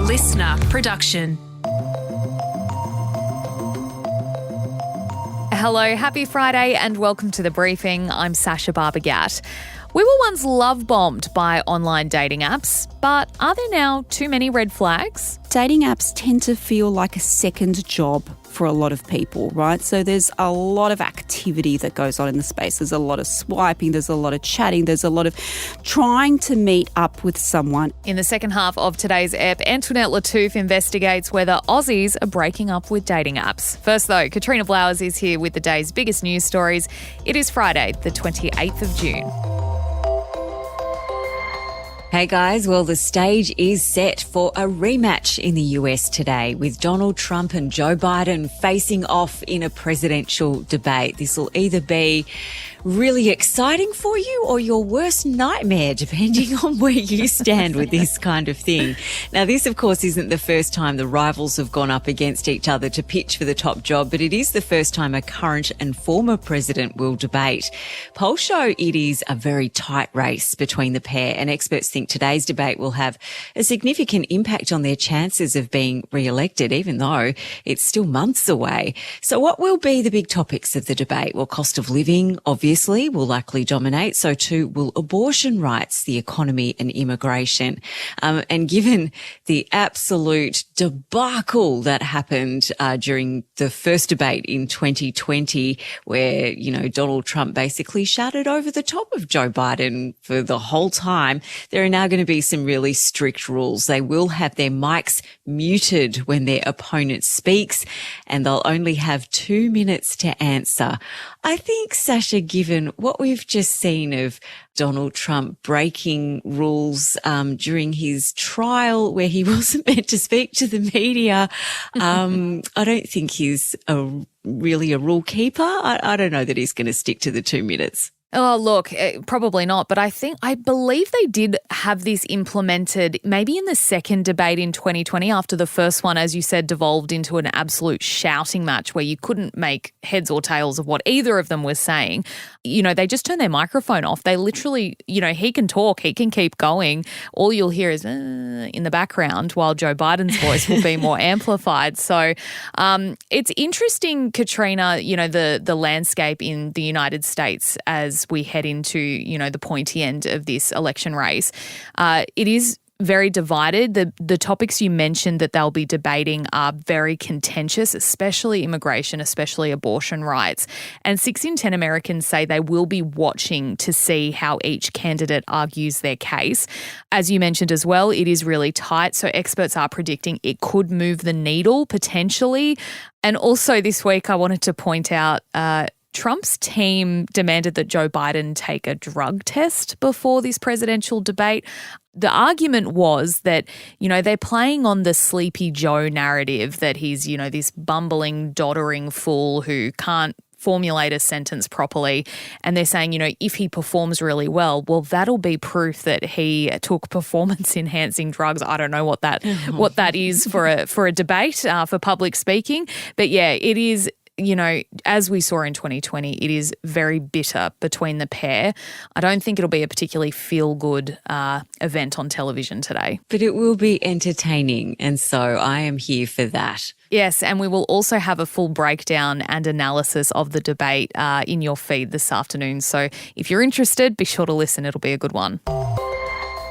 listener production. Hello, happy Friday and welcome to The Briefing. I'm Sasha Barbagat. We were once love-bombed by online dating apps, but are there now too many red flags? Dating apps tend to feel like a second job for a lot of people, right? So there's a lot of activity that goes on in the space. There's a lot of swiping, there's a lot of chatting, there's a lot of trying to meet up with someone. In the second half of today's ep, Antoinette Lattouf investigates whether Aussies are breaking up with dating apps. First though, Katrina Blowers is here with the day's biggest news stories. It is Friday, the 28th of June. Hey guys, well the stage is set for a rematch in the US today with Donald Trump and Joe Biden facing off in a presidential debate. This will either be really exciting for you or your worst nightmare, depending on where you stand with this kind of thing. Now this of course isn't the first time the rivals have gone up against each other to pitch for the top job, but it is the first time a current and former president will debate. Polls show it is a very tight race between the pair, and experts think today's debate will have a significant impact on their chances of being re-elected, even though it's still months away. So what will be the big topics of the debate? Well, cost of living, obviously, will likely dominate. So too will abortion rights, the economy and immigration. And given the absolute debacle that happened during the first debate in 2020, where, Donald Trump basically shouted over the top of Joe Biden for the whole time, there are now going to be some really strict rules. They will have their mics muted when their opponent speaks, and they'll only have 2 minutes to answer. I think, Sasha, given what we've just seen of Donald Trump breaking rules during his trial where he wasn't meant to speak to the media, I don't think he's really a rule keeper. I don't know that he's going to stick to the 2 minutes. Oh, look, probably not. But I believe they did have this implemented maybe in the second debate in 2020 after the first one, as you said, devolved into an absolute shouting match where you couldn't make heads or tails of what either of them was saying. They just turned their microphone off. They literally, he can talk, he can keep going. All you'll hear is in the background while Joe Biden's voice will be more amplified. So it's interesting, Katrina, the landscape in the United States as we head into, the pointy end of this election race. It is very divided. The topics you mentioned that they'll be debating are very contentious, especially immigration, especially abortion rights. And 6 in 10 Americans say they will be watching to see how each candidate argues their case. As you mentioned as well, it is really tight. So experts are predicting it could move the needle potentially. And also this week, I wanted to point out Trump's team demanded that Joe Biden take a drug test before this presidential debate. The argument was that, they're playing on the Sleepy Joe narrative that he's, this bumbling, doddering fool who can't formulate a sentence properly. And they're saying, if he performs really well, that'll be proof that he took performance-enhancing drugs. I don't know what that is for a debate, for public speaking. But yeah, it is. As we saw in 2020, it is very bitter between the pair. I don't think it'll be a particularly feel-good event on television today. But it will be entertaining, and so I am here for that. Yes, and we will also have a full breakdown and analysis of the debate in your feed this afternoon. So if you're interested, be sure to listen. It'll be a good one.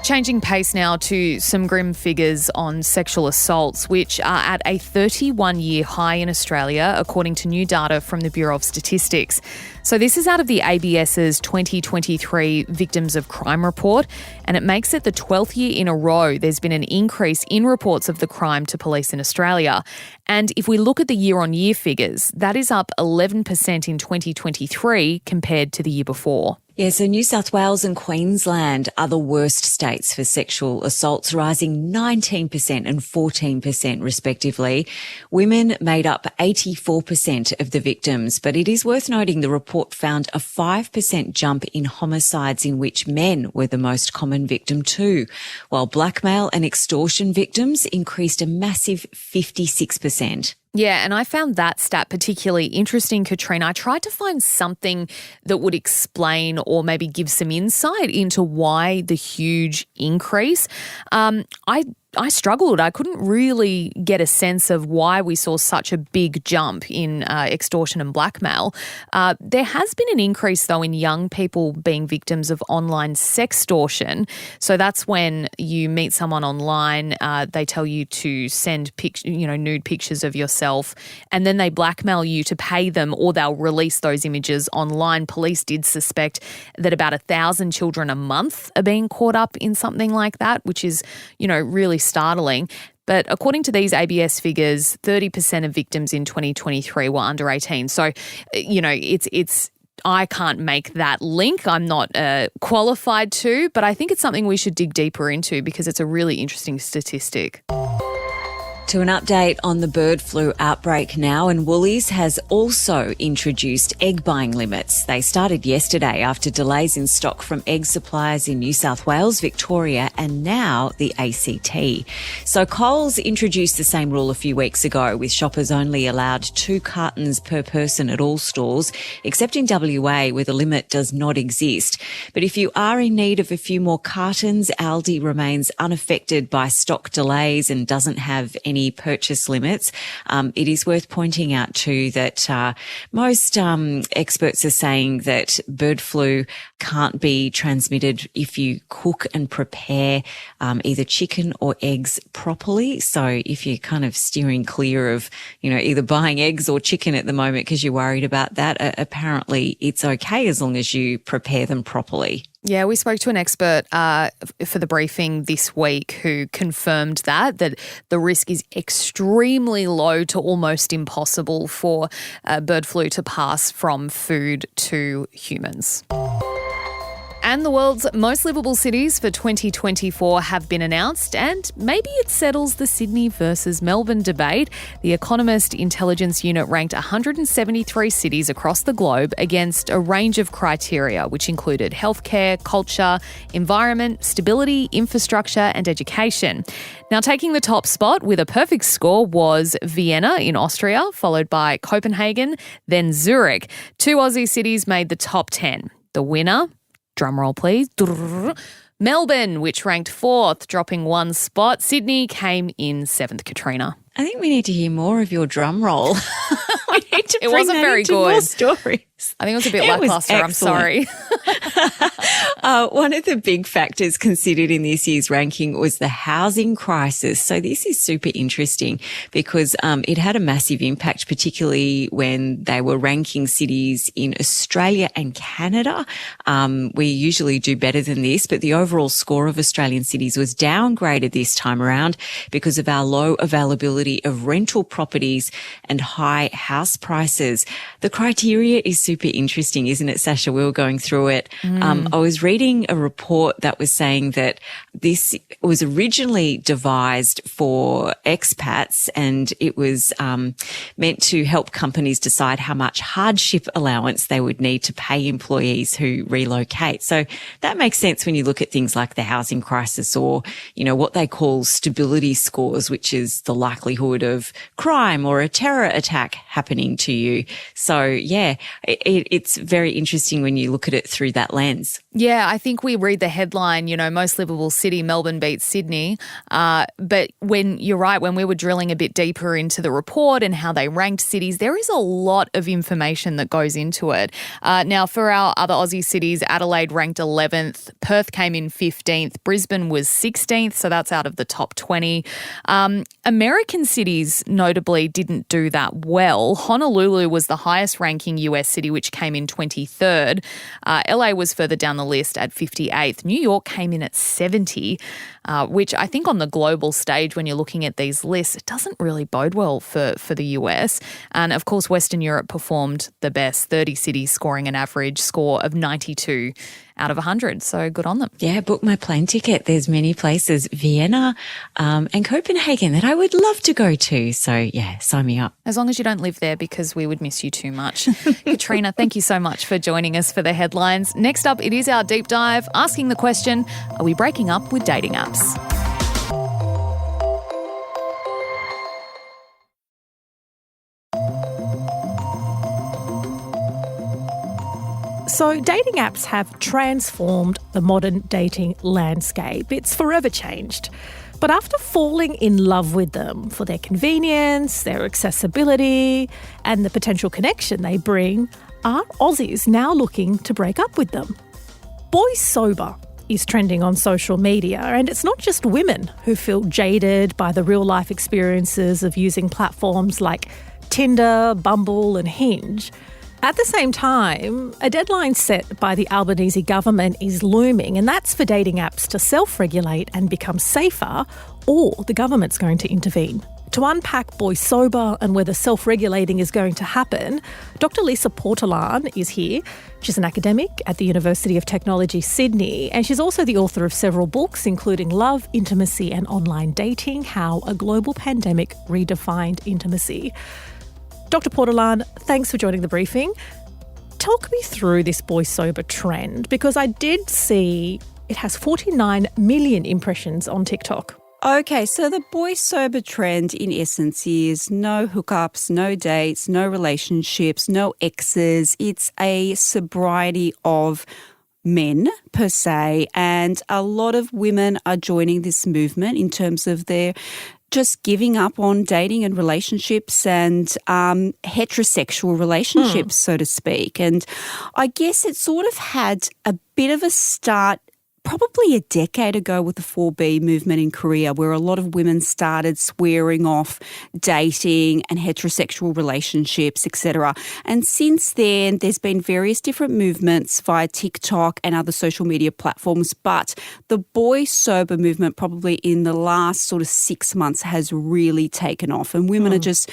Changing pace now to some grim figures on sexual assaults, which are at a 31-year high in Australia, according to new data from the Bureau of Statistics. So this is out of the ABS's 2023 Victims of Crime report, and it makes it the 12th year in a row there's been an increase in reports of the crime to police in Australia. And if we look at the year-on-year figures, that is up 11% in 2023 compared to the year before. Yeah, so New South Wales and Queensland are the worst states for sexual assaults, rising 19% and 14% respectively. Women made up 84% of the victims, but it is worth noting the report found a 5% jump in homicides in which men were the most common victim too, while blackmail and extortion victims increased a massive 56%. Yeah, and I found that stat particularly interesting, Katrina. I tried to find something that would explain or maybe give some insight into why the huge increase. I struggled. I couldn't really get a sense of why we saw such a big jump in extortion and blackmail. There has been an increase, though, in young people being victims of online sextortion. So that's when you meet someone online, they tell you to send nude pictures of yourself, and then they blackmail you to pay them, or they'll release those images online. Police did suspect that about 1,000 children a month are being caught up in something like that, which is, really startling. But according to these ABS figures, 30% of victims in 2023 were under 18. So, it's I can't make that link. I'm not qualified to, but I think it's something we should dig deeper into because it's a really interesting statistic. To an update on the bird flu outbreak now, and Woolies has also introduced egg buying limits. They started yesterday after delays in stock from egg suppliers in New South Wales, Victoria, and now the ACT. So Coles introduced the same rule a few weeks ago, with shoppers only allowed 2 cartons per person at all stores, except in WA where the limit does not exist. But if you are in need of a few more cartons, Aldi remains unaffected by stock delays and doesn't have any purchase limits. It is worth pointing out too that most experts are saying that bird flu can't be transmitted if you cook and prepare either chicken or eggs properly. So if you're kind of steering clear of, either buying eggs or chicken at the moment because you're worried about that, apparently it's okay as long as you prepare them properly. Yeah, we spoke to an expert for the briefing this week who confirmed that the risk is extremely low to almost impossible for bird flu to pass from food to humans. And the world's most livable cities for 2024 have been announced, and maybe it settles the Sydney versus Melbourne debate. The Economist Intelligence Unit ranked 173 cities across the globe against a range of criteria, which included healthcare, culture, environment, stability, infrastructure, and education. Now, taking the top spot with a perfect score was Vienna in Austria, followed by Copenhagen, then Zurich. 2 Aussie cities made the top 10. The winner, drumroll please, Melbourne, which ranked 4th, dropping 1 spot. Sydney came in 7th, Katrina. I think we need to hear more of your drum roll. We need to bring that into more stories. I think it was a bit lackluster. I'm sorry. One of the big factors considered in this year's ranking was the housing crisis. So this is super interesting because it had a massive impact, particularly when they were ranking cities in Australia and Canada. We usually do better than this, but the overall score of Australian cities was downgraded this time around because of our low availability of rental properties and high house prices. The criteria is super interesting, isn't it, Sasha? We were going through it. I was reading a report that was saying that this was originally devised for expats, and it was meant to help companies decide how much hardship allowance they would need to pay employees who relocate. So that makes sense when you look at things like the housing crisis or, what they call stability scores, which is the likelihood of crime or a terror attack happening to you. So, yeah, it's very interesting when you look at it through that lens. Yeah, I think we read the headline, most livable city, Melbourne beats Sydney. But when you're right, when we were drilling a bit deeper into the report and how they ranked cities, there is a lot of information that goes into it. Now, for our other Aussie cities, Adelaide ranked 11th, Perth came in 15th, Brisbane was 16th, so that's out of the top 20. American cities notably didn't do that well. Honolulu was the highest ranking US city, which came in 23rd. LA was further down the list at 58th. New York came in at 70, which I think on the global stage, when you're looking at these lists, it doesn't really bode well for the US. And of course, Western Europe performed the best, 30 cities scoring an average score of 92 out of 100. So good on them. Yeah, book my plane ticket. There's many places, Vienna and Copenhagen, that I would love to go to. So yeah, sign me up. As long as you don't live there, because we would miss you too much. Katrina, thank you so much for joining us for the headlines. Next up, it is our deep dive, asking the question, are we breaking up with dating apps? So dating apps have transformed the modern dating landscape. It's forever changed. But after falling in love with them for their convenience, their accessibility, and the potential connection they bring, are Aussies now looking to break up with them? Boy sober is trending on social media, and it's not just women who feel jaded by the real-life experiences of using platforms like Tinder, Bumble and Hinge. At the same time, a deadline set by the Albanese government is looming, and that's for dating apps to self-regulate and become safer, or the government's going to intervene. To unpack Boy Sober and whether self-regulating is going to happen, Dr. Lisa Portolan is here. She's an academic at the University of Technology, Sydney, and she's also the author of several books, including Love, Intimacy and Online Dating, How a Global Pandemic Redefined Intimacy. Dr. Portolan, thanks for joining the briefing. Talk me through this Boy Sober trend, because I did see it has 49 million impressions on TikTok. Okay, so the boy sober trend in essence is no hookups, no dates, no relationships, no exes. It's a sobriety of men per se, and a lot of women are joining this movement in terms of their just giving up on dating and relationships and heterosexual relationships, so to speak. And I guess it sort of had a bit of a start probably a decade ago with the 4B movement in Korea, where a lot of women started swearing off dating and heterosexual relationships, etc. And since then, there's been various different movements via TikTok and other social media platforms, but the boy sober movement probably in the last sort of 6 months has really taken off, and women are just,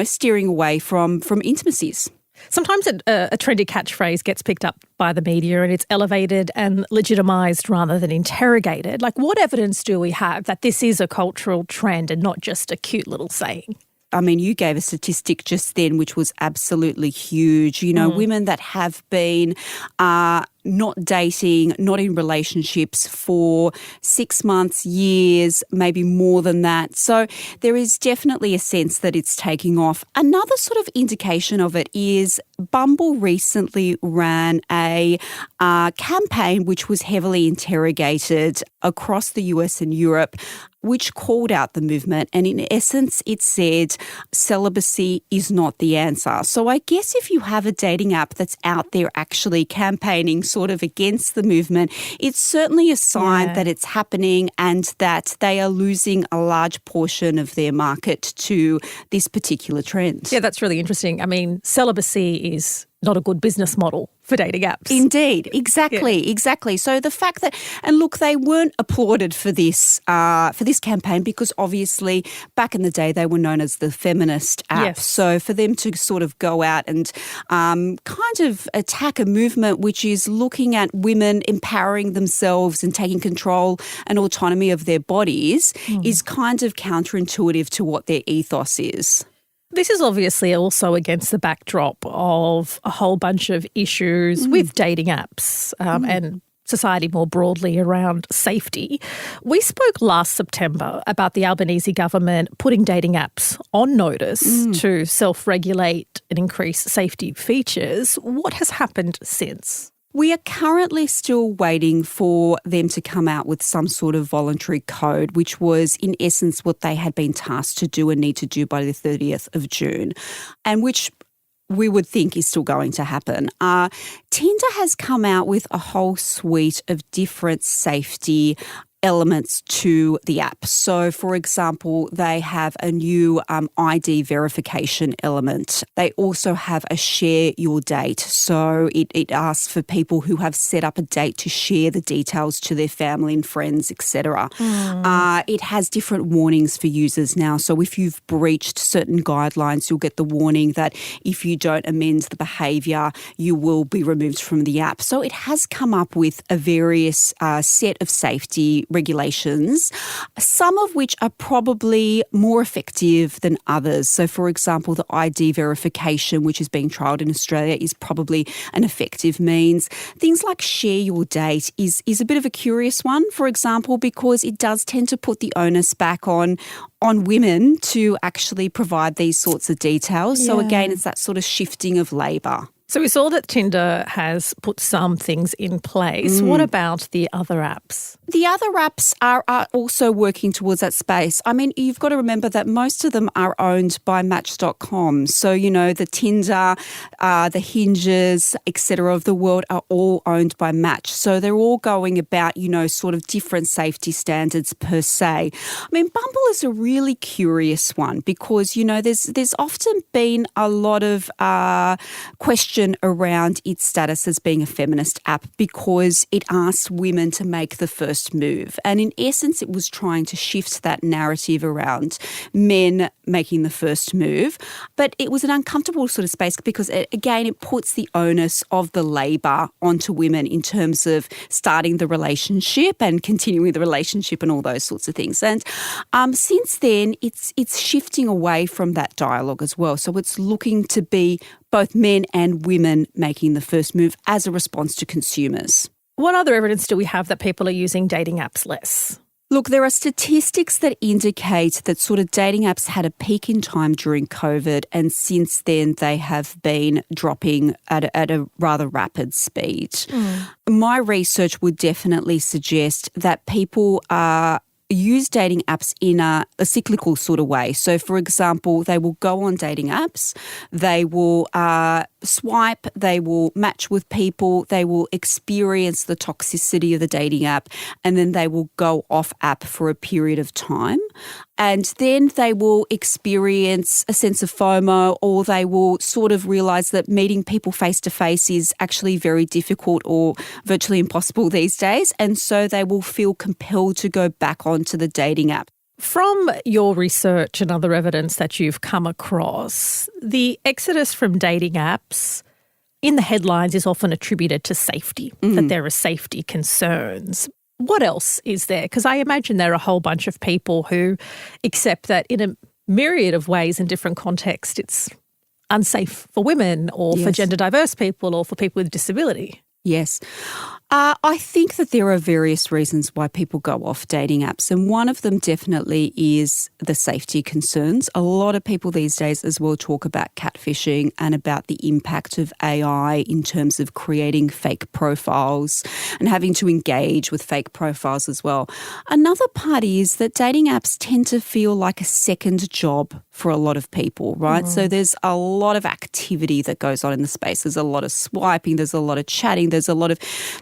steering away from intimacies. Sometimes a trendy catchphrase gets picked up by the media and it's elevated and legitimised rather than interrogated. Like, what evidence do we have that this is a cultural trend and not just a cute little saying? I mean, you gave a statistic just then which was absolutely huge. Women that have been not dating, not in relationships for 6 months, years, maybe more than that. So there is definitely a sense that it's taking off. Another sort of indication of it is Bumble recently ran a campaign which was heavily interrogated across the US and Europe, which called out the movement. And in essence, it said celibacy is not the answer. So I guess if you have a dating app that's out there actually campaigning sort of against the movement, it's certainly a sign that it's happening and that they are losing a large portion of their market to this particular trend. Yeah, that's really interesting. I mean, celibacy is not a good business model for dating apps. Indeed, exactly. So the fact that, and look, they weren't applauded for this campaign because obviously back in the day they were known as the feminist app. Yes. So for them to sort of go out and kind of attack a movement which is looking at women empowering themselves and taking control and autonomy of their bodies is kind of counterintuitive to what their ethos is. This is obviously also against the backdrop of a whole bunch of issues with dating apps and society more broadly around safety. We spoke last September about the Albanese government putting dating apps on notice to self-regulate and increase safety features. What has happened since? We are currently still waiting for them to come out with some sort of voluntary code, which was in essence what they had been tasked to do and need to do by the 30th of June, and which we would think is still going to happen. Tinder has come out with a whole suite of different safety elements to the app. So, for example, they have a new ID verification element. They also have a share your date. So it asks for people who have set up a date to share the details to their family and friends, etc. It has different warnings for users now. So if you've breached certain guidelines, you'll get the warning that if you don't amend the behaviour, you will be removed from the app. So it has come up with a various set of safety regulations, some of which are probably more effective than others. So, for example, the ID verification, which is being trialled in Australia, is probably an effective means. Things like share your date is a bit of a curious one, for example, because it does tend to put the onus back on women to actually provide these sorts of details. So, again, it's that sort of shifting of labour. So we saw that Tinder has put some things in place. What about the other apps? The other apps are also working towards that space. I mean, you've got to remember that most of them are owned by Match.com. So, the Tinder, the Hinges, etc. of the world are all owned by Match. So they're all going about, sort of different safety standards per se. I mean, Bumble is a really curious one because, there's often been a lot of question around its status as being a feminist app because it asks women to make the first move. And in essence, it was trying to shift that narrative around men making the first move. But it was an uncomfortable sort of space because, it puts the onus of the labour onto women in terms of starting the relationship and continuing the relationship and all those sorts of things. And since then, it's shifting away from that dialogue as well. So it's looking to be both men and women making the first move as a response to consumers. What other evidence do we have that people are using dating apps less? Look, there are statistics that indicate that sort of dating apps had a peak in time during COVID, and since then they have been dropping at a rather rapid speed. My research would definitely suggest that people use dating apps in a cyclical sort of way. So, for example, they will go on dating apps, they will swipe, they will match with people, they will experience the toxicity of the dating app, and then they will go off app for a period of time. And then they will experience a sense of FOMO, or they will sort of realise that meeting people face to face is actually very difficult or virtually impossible these days. And so they will feel compelled to go back onto the dating app. From your research and other evidence that you've come across, the exodus from dating apps in the headlines is often attributed to safety, that there are safety concerns. What else is there? Because I imagine there are a whole bunch of people who accept that in a myriad of ways in different contexts it's unsafe for women or for gender diverse people or for people with disability. Yes. I think that there are various reasons why people go off dating apps, and one of them definitely is the safety concerns. A lot of people these days as well talk about catfishing and about the impact of AI in terms of creating fake profiles and having to engage with fake profiles as well. Another part is that dating apps tend to feel like a second job for a lot of people, right? So there's a lot of activity that goes on in the space. There's a lot of swiping, there's a lot of chatting, there's a lot of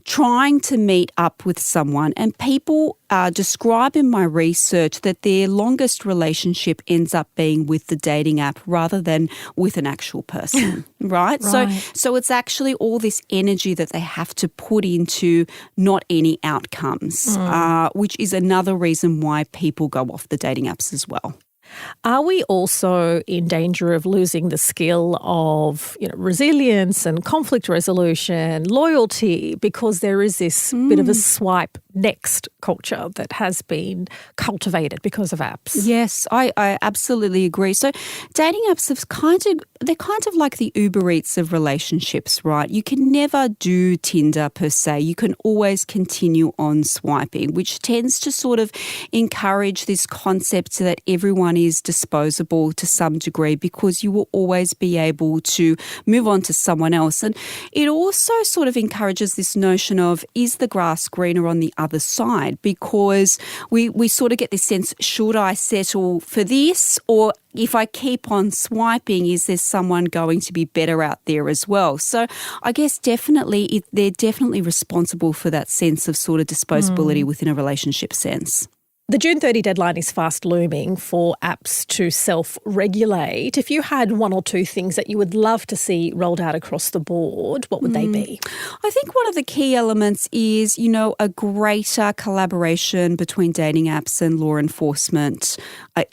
trying to meet up with someone, and people describe in my research that their longest relationship ends up being with the dating app rather than with an actual person, right? So it's actually all this energy that they have to put into not any outcomes, which is another reason why people go off the dating apps as well. Are we also in danger of losing the skill of resilience and conflict resolution, loyalty, because there is this bit of a swipe next culture that has been cultivated because of apps? Yes, I absolutely agree. So dating apps they're kind of like the Uber Eats of relationships, right? You can never do Tinder per se. You can always continue on swiping, which tends to sort of encourage this concept that everyone is disposable to some degree because you will always be able to move on to someone else. And it also sort of encourages this notion of, is the grass greener on the other side? Because we sort of get this sense, should I settle for this? Or if I keep on swiping, is there someone going to be better out there as well? So I guess definitely they're definitely responsible for that sense of sort of disposability within a relationship sense. The June 30 deadline is fast looming for apps to self-regulate. If you had one or two things that you would love to see rolled out across the board, what would they be? I think one of the key elements is, a greater collaboration between dating apps and law enforcement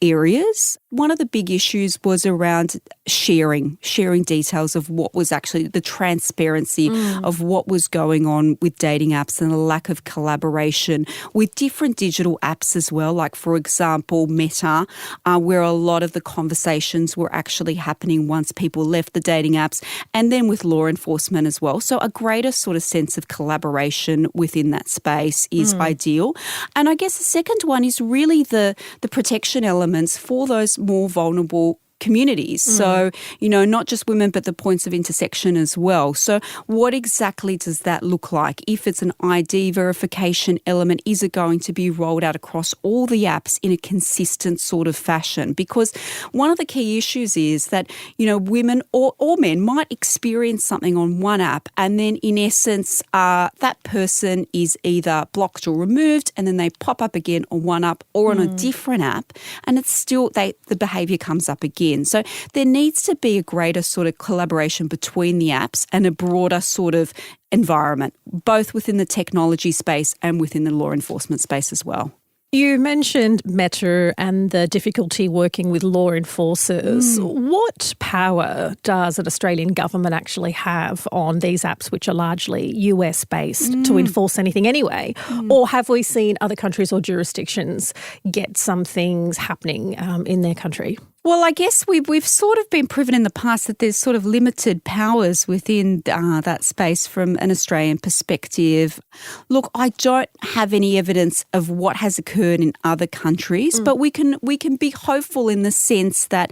areas. One of the big issues was around sharing details of what was actually the transparency of what was going on with dating apps and the lack of collaboration with different digital apps as well, like, for example, Meta, where a lot of the conversations were actually happening once people left the dating apps, and then with law enforcement as well. So a greater sort of sense of collaboration within that space is ideal. And I guess the second one is really the protection elements for those more vulnerable communities. So, not just women, but the points of intersection as well. So what exactly does that look like? If it's an ID verification element, is it going to be rolled out across all the apps in a consistent sort of fashion? Because one of the key issues is that, women or men might experience something on one app and then in essence that person is either blocked or removed and then they pop up again on one app or on a different app and it's still the behaviour comes up again. So there needs to be a greater sort of collaboration between the apps and a broader sort of environment, both within the technology space and within the law enforcement space as well. You mentioned Meta and the difficulty working with law enforcers. What power does an Australian government actually have on these apps, which are largely US-based, to enforce anything anyway? Or have we seen other countries or jurisdictions get some things happening in their country? Well, I guess we've sort of been proven in the past that there's sort of limited powers within that space from an Australian perspective. Look, I don't have any evidence of what has occurred in other countries, but we can be hopeful in the sense that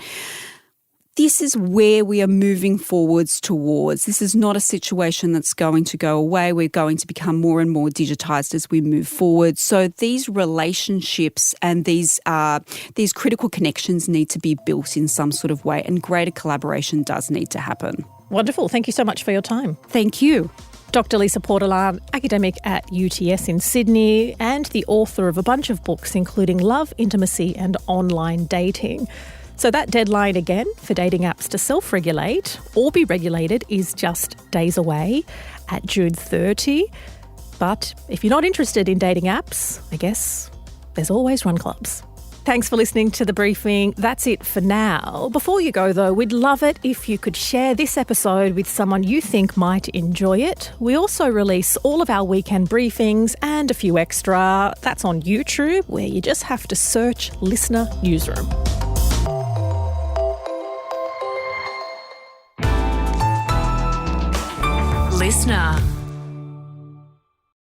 this is where we are moving forwards towards. This is not a situation that's going to go away. We're going to become more and more digitised as we move forward. So these relationships and these critical connections need to be built in some sort of way, and greater collaboration does need to happen. Wonderful. Thank you so much for your time. Thank you. Dr. Lisa Portolan, academic at UTS in Sydney and the author of a bunch of books including Love, Intimacy and Online Dating. So that deadline again for dating apps to self-regulate or be regulated is just days away at June 30. But if you're not interested in dating apps, I guess there's always run clubs. Thanks for listening to The Briefing. That's it for now. Before you go, though, we'd love it if you could share this episode with someone you think might enjoy it. We also release all of our weekend briefings and a few extra. That's on YouTube, where you just have to search Listener Newsroom. Listener.